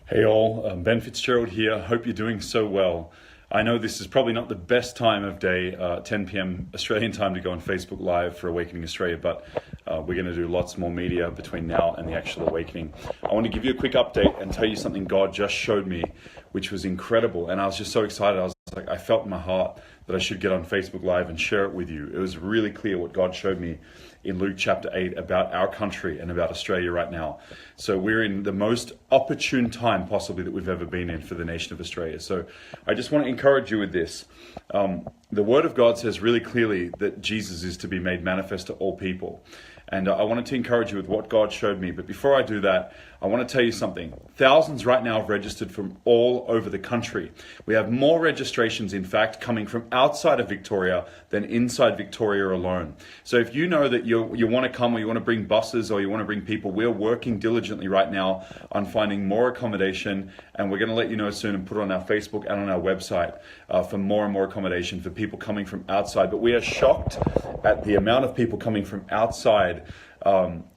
Hey all, Ben Fitzgerald here. Hope you're doing so well. I know this is probably not the best time of day, 10 p.m. Australian time to go on Facebook Live for Awakening Australia, but we're going to do lots more media between now and the actual awakening. I want to give you a quick update and tell you something God just showed me, which was incredible. And I was just so excited. I felt in my heart that I should get on Facebook Live and share it with you. It was really clear what God showed me in Luke chapter 8 about our country and about Australia right now. So we're in the most opportune time possibly that we've ever been in for the nation of Australia. So I just want to encourage you with this. The Word of God says really clearly that Jesus is to be made manifest to all people. And I wanted to encourage you with what God showed me. But before I do that, I want to tell you something. Thousands right now have registered from all over the country. We have more registrations, in fact, coming from outside of Victoria than inside Victoria alone. So if you know that you want to come, or you want to bring buses, or you want to bring people, we're working diligently right now on finding more accommodation. And we're going to let you know soon and put it on our Facebook and on our website for more and more accommodation for people coming from outside. But we are shocked at the amount of people coming from outside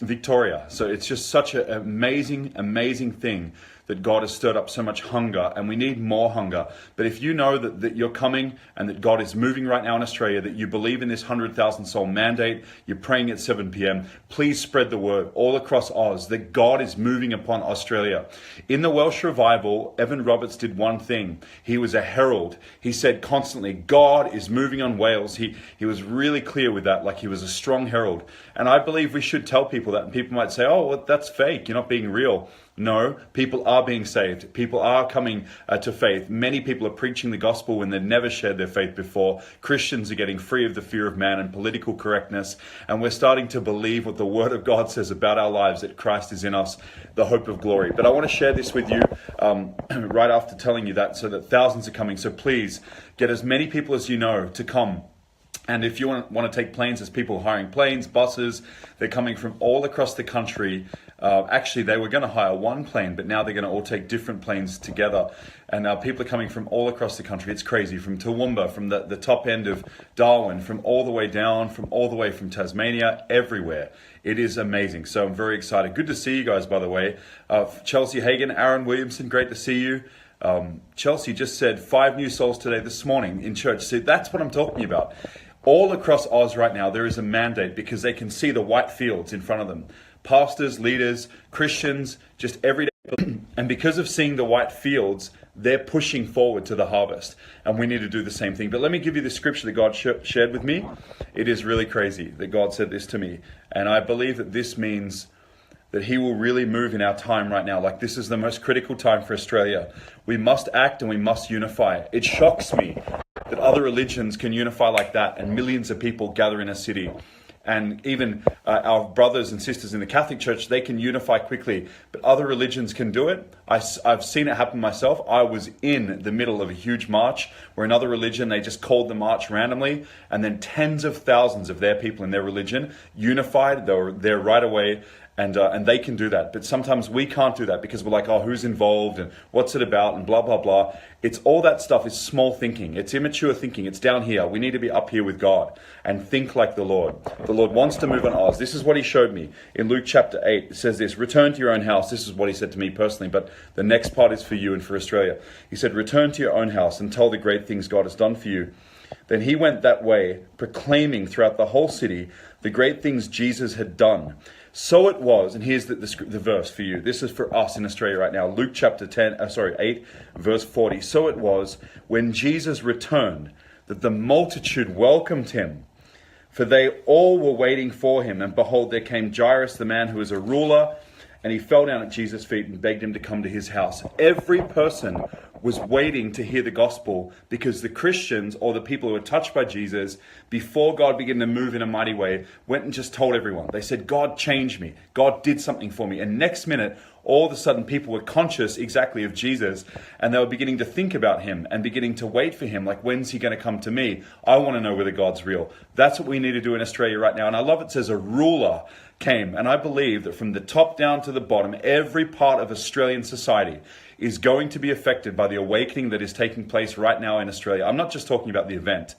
Victoria. So it's just such an amazing thing that God has stirred up so much hunger, and we need more hunger. But if you know that you're coming and that God is moving right now in Australia, that you believe in this 100,000 soul mandate, you're praying at 7 p.m, please spread the word all across Oz that God is moving upon Australia. In the Welsh revival, Evan Roberts did one thing. He was a herald. He said constantly, God is moving on Wales. He was really clear with that, like he was a strong herald. And I believe we should tell people that. And people might say, oh, well, that's fake. You're not being real. No, people are being saved. People are coming to faith. Many people are preaching the gospel when they've never shared their faith before. Christians are getting free of the fear of man and political correctness. And we're starting to believe what the Word of God says about our lives, that Christ is in us, the hope of glory. But I want to share this with you right after telling you that, so that thousands are coming. So please get as many people as you know to come. And if you want to take planes, there's people hiring planes, buses. They're coming from all across the country. Actually, they were going to hire one plane, but now they're going to all take different planes together. And people are coming from all across the country. It's crazy. From Toowoomba, from the top end of Darwin, from all the way down, from all the way from Tasmania, everywhere. It is amazing. So I'm very excited. Good to see you guys, by the way. Chelsea Hagan, Aaron Williamson, great to see you. Chelsea just said 5 new souls today this morning in church. See, that's what I'm talking about. All across Oz right now, there is a mandate because they can see the white fields in front of them. Pastors, leaders, Christians, just everyday people. And because of seeing the white fields, they're pushing forward to the harvest. And we need to do the same thing. But let me give you the scripture that God shared with me. It is really crazy that God said this to me. And I believe that this means that he will really move in our time right now. Like, this is the most critical time for Australia. We must act and we must unify. It shocks me that other religions can unify like that and millions of people gather in a city. And even our brothers and sisters in the Catholic Church, they can unify quickly, but other religions can do it. I've seen it happen myself. I was in the middle of a huge march where another religion, they just called the march randomly, and then tens of thousands of their people in their religion unified. They were there right away. And they can do that. But sometimes we can't do that because we're like, oh, who's involved and what's it about and blah, blah, blah. It's all that stuff is small thinking. It's immature thinking. It's down here. We need to be up here with God and think like the Lord. The Lord wants to move on Oz. This is what he showed me in Luke chapter 8. It says this: return to your own house. This is what he said to me personally, but the next part is for you and for Australia. He said, return to your own house and tell the great things God has done for you. Then he went that way, proclaiming throughout the whole city the great things Jesus had done. So it was, and here's the verse for you. This is for us in Australia right now. Luke chapter 8, verse 40. So it was, when Jesus returned, that the multitude welcomed him, for they all were waiting for him. And behold, there came Jairus, the man who was a ruler, and he fell down at Jesus' feet and begged him to come to his house. Every person was waiting to hear the gospel because the Christians, or the people who were touched by Jesus, before God began to move in a mighty way, went and just told everyone. They said, God changed me. God did something for me. And next minute, all of a sudden, people were conscious exactly of Jesus, and they were beginning to think about him and beginning to wait for him. Like, when's he going to come to me? I want to know whether God's real. That's what we need to do in Australia right now. And I love it says a ruler came. And I believe that from the top down to the bottom, every part of Australian society is going to be affected by the awakening that is taking place right now in Australia. I'm not just talking about the event.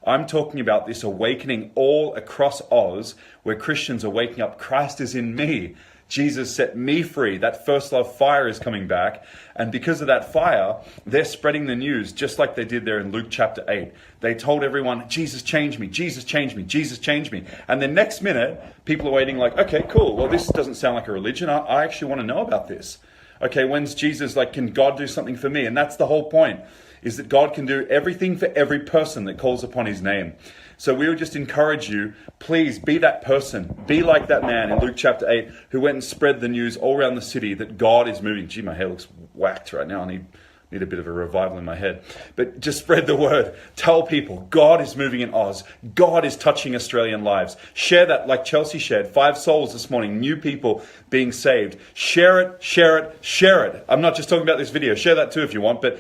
I'm talking about this awakening all across Oz, where Christians are waking up. Christ is in me. Jesus set me free. That first love fire is coming back. And because of that fire, they're spreading the news just like they did there in Luke chapter 8. They told everyone, Jesus changed me, Jesus changed me, Jesus changed me. And the next minute, people are waiting like, okay, cool. Well, this doesn't sound like a religion. I actually want to know about this. Okay, when's Jesus like, can God do something for me? And that's the whole point, is that God can do everything for every person that calls upon his name. So we would just encourage you, please be that person. Be like that man in Luke chapter 8 who went and spread the news all around the city that God is moving. Gee, my hair looks whacked right now. I need a bit of a revival in my head. But just spread the word. Tell people God is moving in Oz. God is touching Australian lives. Share that like Chelsea shared. 5 souls this morning. New people being saved. Share it, share it, share it. I'm not just talking about this video. Share that too if you want. But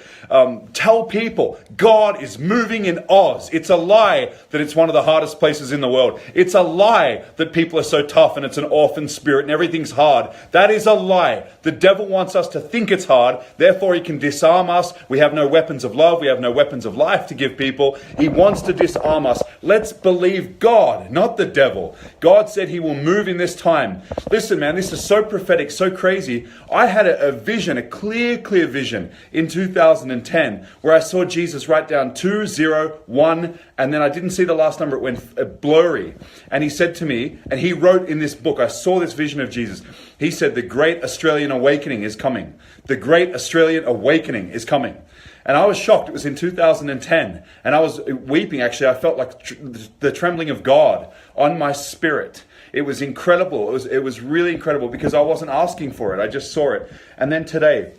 tell people God is moving in Oz. It's a lie that it's one of the hardest places in the world. It's a lie that people are so tough and it's an orphan spirit and everything's hard. That is a lie. The devil wants us to think it's hard. Therefore, he can disarm us. We have no weapons of love. We have no weapons of life to give people. He wants to disarm us. Let's believe God, not the devil. God said he will move in this time. Listen, man, this is so prophetic, so crazy. I had a vision, a clear vision in 2010 where I saw Jesus write down 201 and then I didn't see the last number. It went blurry. And he said to me, and he wrote in this book, I saw this vision of Jesus. He said, the Great Australian Awakening is coming. The Great Australian Awakening is coming. And I was shocked. It was in 2010. And I was weeping, actually. I felt like the trembling of God on my spirit. It was incredible. It was really incredible because I wasn't asking for it. I just saw it. And then today,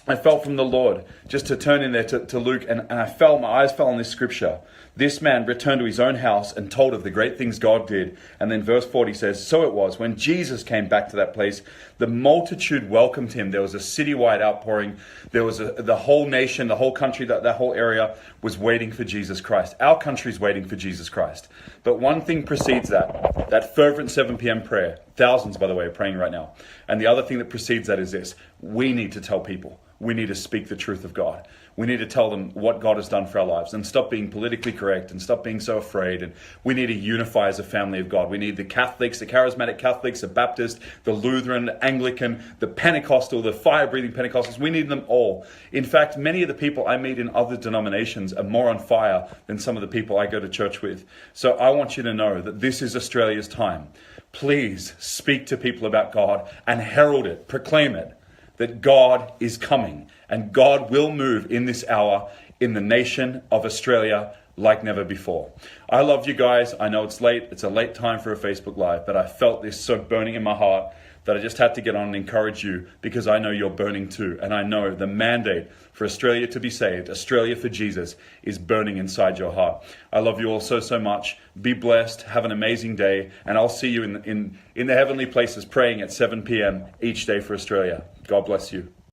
I felt from the Lord just to turn in there to Luke, and my eyes fell on this scripture. This man returned to his own house and told of the great things God did. And then verse 40 says, so it was, when Jesus came back to that place, the multitude welcomed him. There was a citywide outpouring. There was the whole nation, the whole country, that whole area was waiting for Jesus Christ. Our country's waiting for Jesus Christ. But one thing precedes that fervent 7 p.m. prayer. Thousands, by the way, are praying right now. And the other thing that precedes that is this. We need to tell people. We need to speak the truth of God. We need to tell them what God has done for our lives and stop being politically correct and stop being so afraid. And we need to unify as a family of God. We need the Catholics, the charismatic Catholics, the Baptist, the Lutheran, the Anglican, the Pentecostal, the fire-breathing Pentecostals. We need them all. In fact, many of the people I meet in other denominations are more on fire than some of the people I go to church with. So I want you to know that this is Australia's time. Please speak to people about God and herald it, proclaim it, that God is coming and God will move in this hour in the nation of Australia like never before. I love you guys. I know it's late. It's a late time for a Facebook Live, but I felt this so burning in my heart that I just had to get on and encourage you because I know you're burning too. And I know the mandate for Australia to be saved, Australia for Jesus, is burning inside your heart. I love you all so much. Be blessed. Have an amazing day. And I'll see you in the heavenly places praying at 7 p.m. each day for Australia. God bless you.